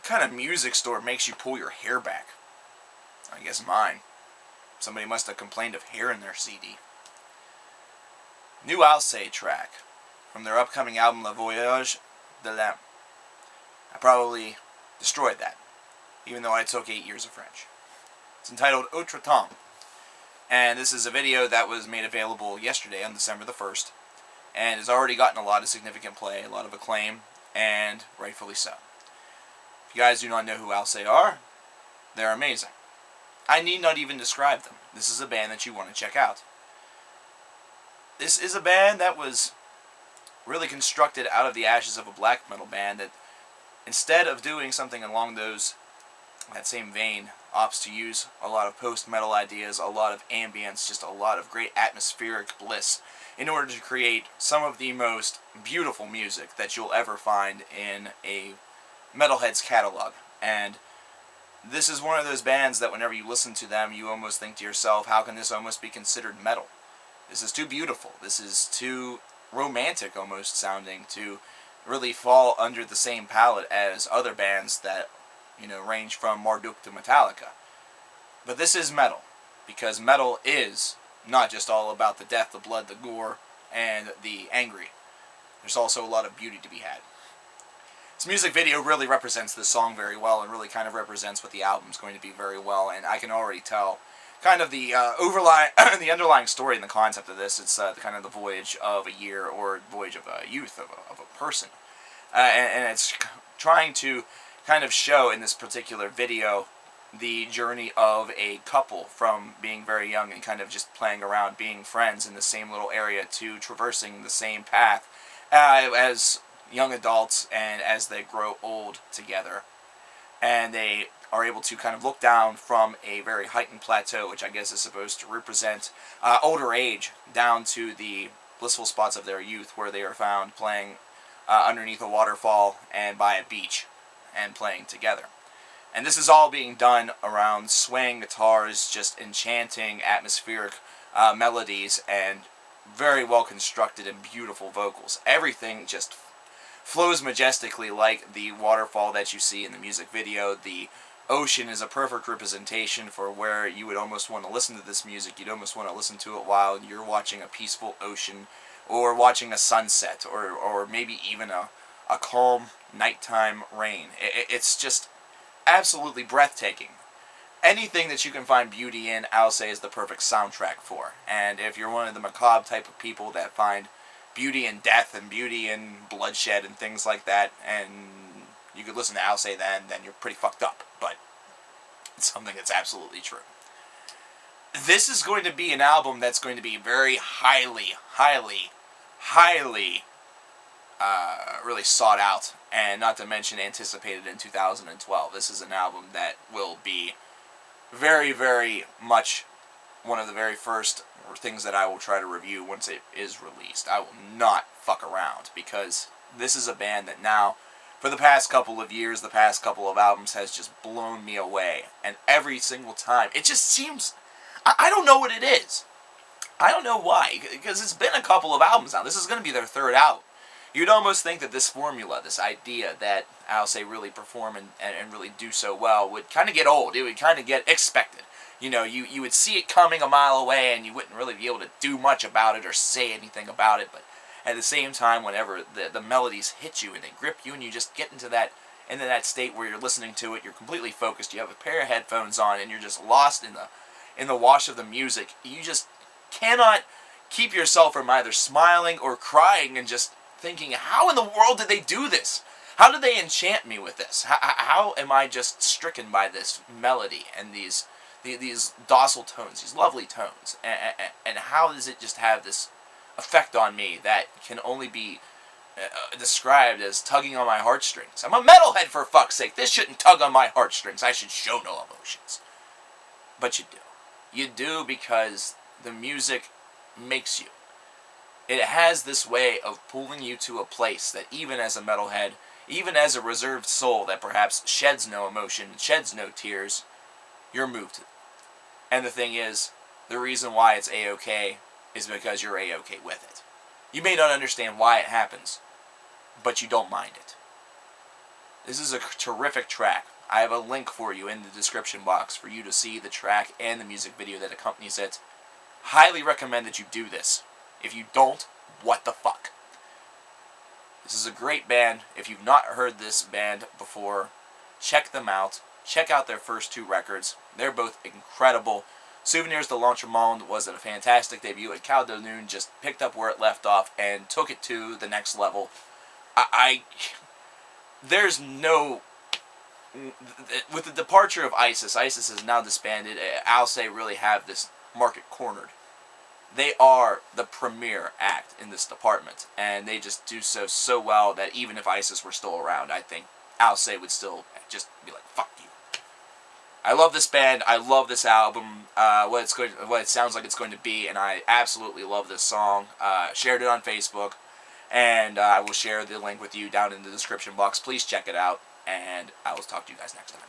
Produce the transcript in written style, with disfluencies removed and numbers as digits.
What kind of music store makes you pull your hair back? I guess mine. Somebody must have complained of hair in their CD. New Alcest track from their upcoming album Le Voyage de l'Âme. I probably destroyed that, even though I took 8 years of French. It's entitled AUTRE TEMPS, and this is a video that was made available yesterday on December the 1st, and has already gotten a lot of significant play, a lot of acclaim, and rightfully so. If you guys do not know who Alcest are, they're amazing. I need not even describe them. This is a band that you want to check out. This is a band that was really constructed out of the ashes of a black metal band that, instead of doing something along that same vein, opts to use a lot of post-metal ideas, a lot of ambience, just a lot of great atmospheric bliss in order to create some of the most beautiful music that you'll ever find in a metalhead's catalog. And this is one of those bands that whenever you listen to them, you almost think to yourself, how can this almost be considered metal? This is too beautiful. This is too romantic almost sounding to really fall under the same palette as other bands that, range from Marduk to Metallica. But this is metal, because metal is not just all about the death, the blood, the gore, and the angry. There's also a lot of beauty to be had. This music video really represents this song very well, and really kind of represents what the album's going to be very well, and I can already tell kind of the the underlying story and the concept of this. It's kind of the voyage of a year, or voyage of a youth, of a person. And it's trying to kind of show in this particular video the journey of a couple from being very young and kind of just playing around, being friends in the same little area, to traversing the same path as young adults and as they grow old together. And they are able to kind of look down from a very heightened plateau, which I guess is supposed to represent older age, down to the blissful spots of their youth, where they are found playing underneath a waterfall and by a beach and playing together. And this is all being done around swaying guitars, just enchanting atmospheric melodies, and very well constructed and beautiful vocals. Everything just flows majestically like the waterfall that you see in the music video. The ocean is a perfect representation for where you would almost want to listen to this music. You'd almost want to listen to it while you're watching a peaceful ocean, or watching a sunset, or maybe even a calm nighttime rain. It's just absolutely breathtaking. Anything that you can find beauty in, I'll say, is the perfect soundtrack for. And if you're one of the macabre type of people that find beauty in death and beauty in bloodshed and things like that, and you could listen to Alcest then you're pretty fucked up. But it's something that's absolutely true. This is going to be an album that's going to be very highly really sought out, and not to mention anticipated in 2012. This is an album that will be very, very much one of the very first things that I will try to review once it is released. I will not fuck around, because this is a band that now, for the past couple of years, the past couple of albums, has just blown me away. And every single time, it just seems, I don't know what it is. I don't know why, because it's been a couple of albums now. This is going to be their third album. You'd almost think that this formula, this idea that Alcest really perform and really do so well, would kind of get old. It would kind of get expected. You would see it coming a mile away, and you wouldn't really be able to do much about it or say anything about it. But at the same time, whenever the melodies hit you and they grip you, and you just get into that state where you're listening to it, you're completely focused. You have a pair of headphones on, and you're just lost in the wash of the music. You just cannot keep yourself from either smiling or crying and just thinking, how in the world did they do this? How did they enchant me with this? How am I just stricken by this melody and these docile tones, these lovely tones? And how does it just have this effect on me that can only be described as tugging on my heartstrings? I'm a metalhead, for fuck's sake. This shouldn't tug on my heartstrings. I should show no emotions. But you do. You do, because the music makes you. It has this way of pulling you to a place that even as a metalhead, even as a reserved soul that perhaps sheds no emotion, sheds no tears, you're moved. And the thing is, the reason why it's A-OK is because you're A-OK with it. You may not understand why it happens, but you don't mind it. This is a terrific track. I have a link for you in the description box for you to see the track and the music video that accompanies it. Highly recommend that you do this. If you don't, what the fuck? This is a great band. If you've not heard this band before, check them out. Check out their first 2 records. They're both incredible. Souvenirs de l'Entremonde was a fantastic debut, and Cal de Lune just picked up where it left off and took it to the next level. There's no... With the departure of ISIS is now disbanded. Alcest really have this market cornered. They are the premier act in this department, and they just do so well that even if ISIS were still around, I think Alcest would still just be like, fuck you. I love this band. I love this album. What it sounds like it's going to be, and I absolutely love this song. Shared it on Facebook, and I will share the link with you down in the description box. Please check it out, and I will talk to you guys next time.